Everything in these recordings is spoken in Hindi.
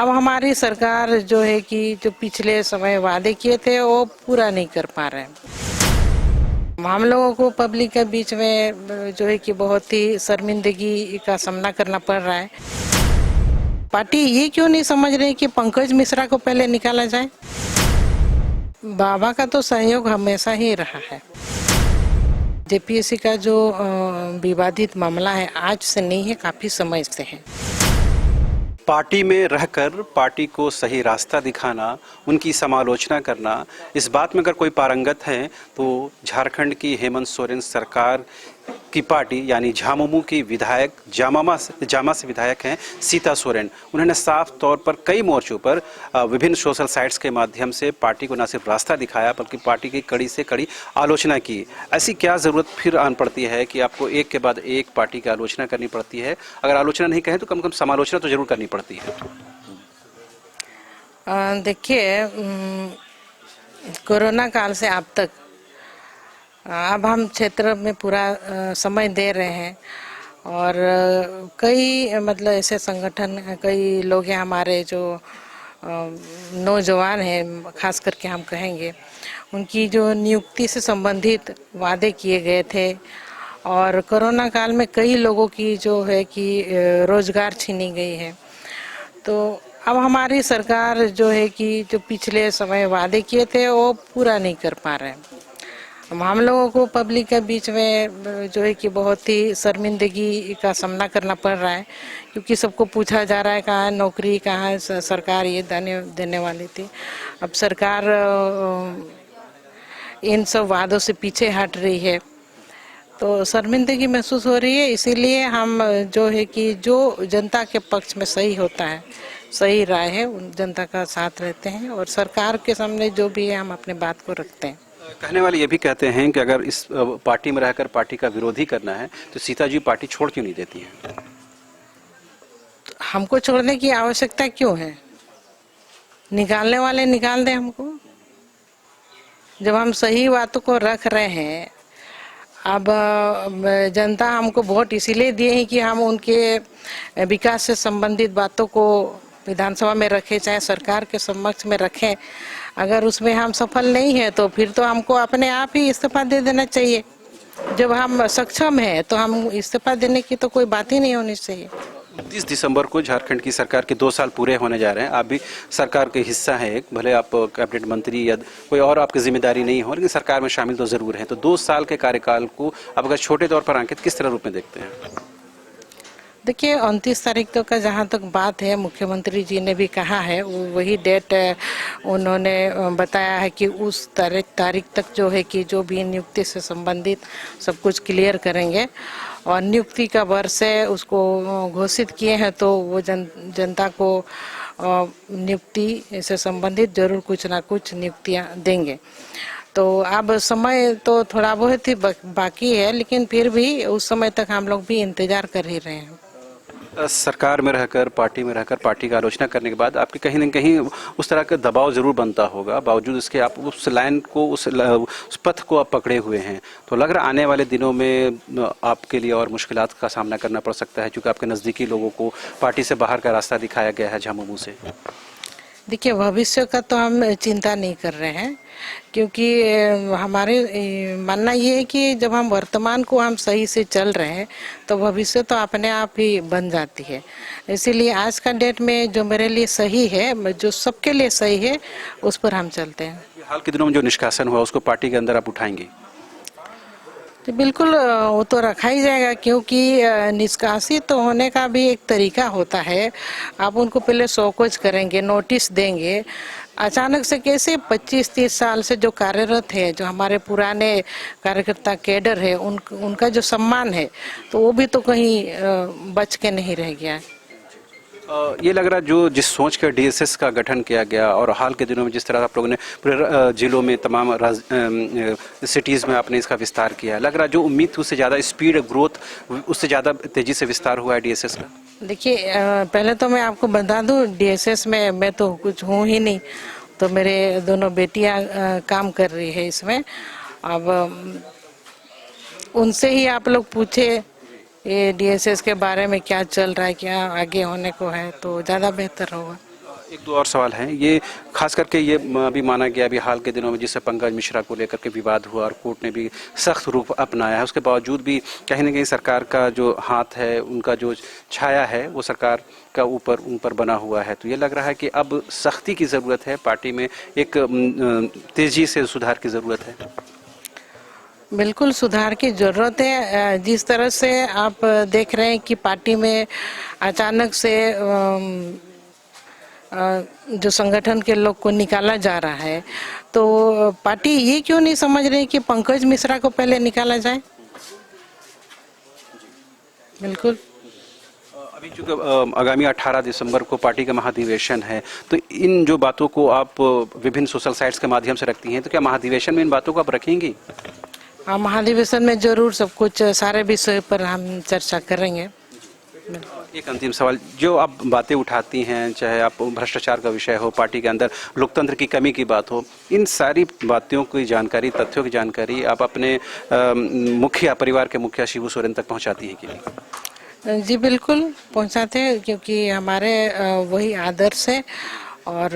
अब हमारी सरकार जो है कि जो पिछले समय वादे किए थे वो पूरा नहीं कर पा रहे हैं। हम लोगों को पब्लिक के बीच में जो है कि बहुत ही शर्मिंदगी का सामना करना पड़ रहा है। पार्टी ये क्यों नहीं समझ रही कि पंकज मिश्रा को पहले निकाला जाए। बाबा का तो सहयोग हमेशा ही रहा है। जेपीएससी का जो विवादित मामला है आज से नहीं है, काफी समय से है। पार्टी में रहकर पार्टी को सही रास्ता दिखाना, उनकी समालोचना करना, इस बात में अगर कोई पारंगत है तो झारखंड की हेमंत सोरेन सरकार की पार्टी यानी झामुमो की विधायक जामा से विधायक हैं सीता सोरेन। उन्होंने साफ तौर पर कई मोर्चों पर विभिन्न सोशल साइट्स के माध्यम से पार्टी को न सिर्फ रास्ता दिखाया बल्कि पार्टी की कड़ी से कड़ी आलोचना की। ऐसी क्या ज़रूरत फिर आन पड़ती है कि आपको एक के बाद एक पार्टी की आलोचना करनी पड़ती है? अगर आलोचना नहीं कहें तो कम से कम समालोचना तो जरूर करनी पड़ती है। देखिए, कोरोना काल से अब तक अब हम क्षेत्र में पूरा समय दे रहे हैं और कई मतलब ऐसे संगठन, कई लोग हैं हमारे जो नौजवान हैं, खास करके हम कहेंगे, उनकी जो नियुक्ति से संबंधित वादे किए गए थे और कोरोना काल में कई लोगों की जो है कि रोजगार छीनी गई है। तो अब हमारी सरकार जो है कि जो पिछले समय वादे किए थे वो पूरा नहीं कर पा रहे हैं। हम लोगों को पब्लिक के बीच में जो है कि बहुत ही शर्मिंदगी का सामना करना पड़ रहा है, क्योंकि सबको पूछा जा रहा है कहाँ नौकरी, कहाँ सरकार ये देने वाली थी। अब सरकार इन सब वादों से पीछे हट रही है तो शर्मिंदगी महसूस हो रही है। इसीलिए हम जो है कि जो जनता के पक्ष में सही होता है, सही राय है, उन जनता का साथ रहते हैं और सरकार के सामने जो भी है हम अपने बात को रखते हैं। कहने वाले ये भी कहते हैं कि अगर इस पार्टी में रहकर पार्टी का विरोधी करना है तो सीता जी पार्टी छोड़ क्यों नहीं देती हैं? हमको छोड़ने की आवश्यकता क्यों है? निकालने वाले निकाल दें हमको। जब हम सही बातों को रख रहे हैं, अब जनता हमको वोट इसीलिए दिए हैं कि हम उनके विकास से संबंधित बातों को विधानसभा में रखें, चाहे सरकार के समक्ष में रखें। अगर उसमें हम सफल नहीं है तो फिर तो हमको अपने आप ही इस्तीफा दे देना चाहिए। जब हम सक्षम हैं तो हम इस्तीफा देने की तो कोई बात ही नहीं होनी चाहिए। 30 दिसंबर को झारखंड की सरकार के 2 साल पूरे होने जा रहे हैं। आप भी सरकार के हिस्सा हैं, भले आप कैबिनेट मंत्री या कोई और आपकी जिम्मेदारी नहीं हो, लेकिन सरकार में शामिल तो जरूर हैं। तो 2 साल के कार्यकाल को आप अगर छोटे तौर पर आंकित किस तरह रूप में देखते हैं? देखिए, 29 तारीख तक का जहाँ तक बात है, मुख्यमंत्री जी ने भी कहा है, वही डेट उन्होंने बताया है कि उस तारीख तक जो है कि जो भी नियुक्ति से संबंधित सब कुछ क्लियर करेंगे और नियुक्ति का वर्ष है उसको घोषित किए हैं। तो वो जनता को नियुक्ति से संबंधित जरूर कुछ ना कुछ नियुक्तियाँ देंगे। तो अब समय तो थोड़ा बहुत ही बाकी है, लेकिन फिर भी उस समय तक हम लोग भी इंतजार कर ही रहे हैं। सरकार में रहकर पार्टी का आलोचना करने के बाद आपके कहीं न कहीं उस तरह का दबाव जरूर बनता होगा, बावजूद इसके आप उस लाइन को, उस पथ को आप पकड़े हुए हैं। तो लग रहा आने वाले दिनों में आपके लिए और मुश्किलात का सामना करना पड़ सकता है, क्योंकि आपके नज़दीकी लोगों को पार्टी से बाहर का रास्ता दिखाया गया है झामुमो से। देखिए, भविष्य का तो हम चिंता नहीं कर रहे हैं, क्योंकि हमारे मानना ये है कि जब हम वर्तमान को हम सही से चल रहे हैं तो भविष्य तो अपने आप ही बन जाती है। इसीलिए आज का डेट में जो मेरे लिए सही है, जो सबके लिए सही है, उस पर हम चलते हैं। हाल के दिनों में जो निष्कासन हुआ उसको पार्टी के अंदर आप उठाएंगे? तो बिल्कुल वो तो रखा ही जाएगा, क्योंकि निष्कासित तो होने का भी एक तरीका होता है। आप उनको पहले शोकॉज करेंगे, नोटिस देंगे। अचानक से कैसे 25-30 साल से जो कार्यरत है, जो हमारे पुराने कार्यकर्ता कैडर है, उनका जो सम्मान है तो वो भी तो कहीं बच के नहीं रह गया है। ये लग रहा जो जिस सोच का डीएसएस का गठन किया गया और हाल के दिनों में जिस तरह आप लोगों ने पूरे जिलों में तमाम सिटीज़ में आपने इसका विस्तार किया है, लग रहा जो उम्मीद थी उससे ज़्यादा स्पीड ग्रोथ, उससे ज़्यादा तेज़ी से विस्तार हुआ है डीएसएस का? देखिए, पहले तो मैं आपको बता दूं, डीएसएस में मैं तो कुछ हूँ ही नहीं, तो मेरे दोनों बेटियाँ काम कर रही है इसमें। अब उनसे ही आप लोग पूछे ये डीएसएस के बारे में क्या चल रहा है, क्या आगे होने को है, तो ज़्यादा बेहतर होगा। एक दो और सवाल हैं, ये खास करके ये अभी माना गया अभी हाल के दिनों में जिससे पंकज मिश्रा को लेकर के विवाद हुआ और कोर्ट ने भी सख्त रूप अपनाया है, उसके बावजूद भी कहीं ना कहीं सरकार का जो हाथ है, उनका जो छाया है वो सरकार का उन पर बना हुआ है। तो ये लग रहा है कि अब सख्ती की ज़रूरत है, पार्टी में एक तेज़ी से सुधार की ज़रूरत है। बिल्कुल सुधार की ज़रूरत है। जिस तरह से आप देख रहे हैं कि पार्टी में अचानक से जो संगठन के लोग को निकाला जा रहा है, तो पार्टी ये क्यों नहीं समझ रही कि पंकज मिश्रा को पहले निकाला जाए। बिल्कुल। अभी चूँकि आगामी 18 दिसंबर को पार्टी का महाधिवेशन है, तो इन जो बातों को आप विभिन्न सोशल साइट्स के माध्यम से रखती हैं, तो क्या महाधिवेशन में इन बातों को आप रखेंगी? हाँ, महाधिवेशन में जरूर सब कुछ सारे विषय पर हम चर्चा करेंगे। एक अंतिम सवाल, जो आप बातें उठाती हैं, चाहे आप भ्रष्टाचार का विषय हो, पार्टी के अंदर लोकतंत्र की कमी की बात हो, इन सारी बातों की जानकारी, तथ्यों की जानकारी आप अपने मुखिया, परिवार के मुखिया शिबू सोरेन तक पहुंचाती हैं कि नहीं? जी बिल्कुल पहुंचाते हैं, क्योंकि हमारे वही आदर्श है और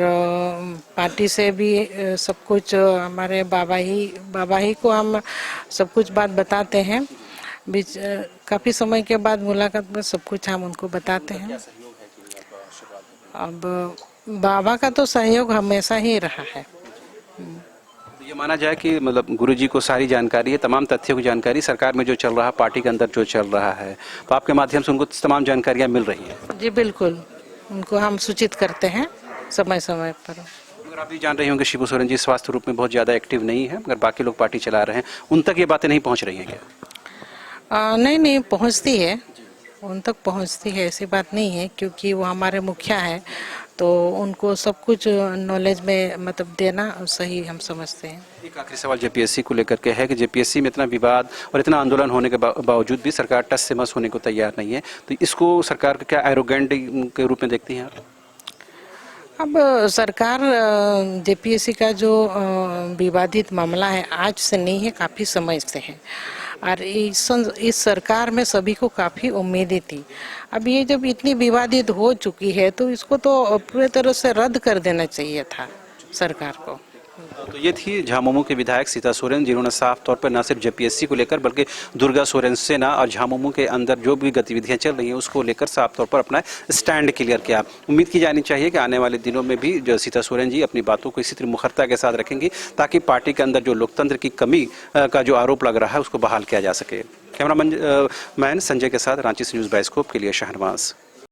पार्टी से भी सब कुछ हमारे बाबा ही को हम सब कुछ बात बताते हैं। बीच काफ़ी समय के बाद मुलाकात में सब कुछ हम उनको बताते हैं। अब बाबा का तो सहयोग हमेशा ही रहा है। ये माना जाए कि मतलब गुरुजी को सारी जानकारी है, तमाम तथ्यों की जानकारी, सरकार में जो चल रहा है, पार्टी के अंदर जो चल रहा है, तो आपके माध्यम से उनको तमाम जानकारियाँ मिल रही हैं? जी बिल्कुल, उनको हम सूचित करते हैं समय समय पर। अगर आप भी जान रही होंगे शिबू सोरेन जी स्वास्थ्य रूप में बहुत ज़्यादा एक्टिव नहीं है, मगर बाकी लोग पार्टी चला रहे हैं, उन तक ये बातें नहीं पहुँच रही हैं क्या? नहीं पहुंचती है, उन तक पहुंचती है, ऐसी बात नहीं है, क्योंकि वो हमारे मुखिया है, तो उनको सब कुछ नॉलेज में मतलब देना सही हम समझते हैं। एक आखिरी सवाल जेपीएससी को लेकर के है कि जेपीएससी में इतना विवाद और इतना आंदोलन होने के बावजूद भी सरकार टस से मस होने को तैयार नहीं है, तो इसको सरकार का क्या एरोगेंट के रूप में देखती हैं आप? अब सरकार जेपीएससी का जो विवादित मामला है आज से नहीं है, काफ़ी समय से है, और इस सरकार में सभी को काफ़ी उम्मीदें थी। अब ये जब इतनी विवादित हो चुकी है, तो इसको तो पूरी तरह से रद्द कर देना चाहिए था सरकार को। तो ये थी झामुमो के विधायक सीता सोरेन, जिन्होंने साफ तौर पर न सिर्फ जेपीएससी को लेकर बल्कि दुर्गा सोरेन सेना और झामुमो के अंदर जो भी गतिविधियां चल रही हैं उसको लेकर साफ तौर पर अपना स्टैंड क्लियर किया। उम्मीद की जानी चाहिए कि आने वाले दिनों में भी जो सीता सोरेन जी अपनी बातों को इसी तरह मुखरता के साथ रखेंगी, ताकि पार्टी के अंदर जो लोकतंत्र की कमी का जो आरोप लग रहा है उसको बहाल किया जा सके। कैमरामैन संजय के साथ रांची से न्यूज़ बाइस्कोप के लिए शहनवाज।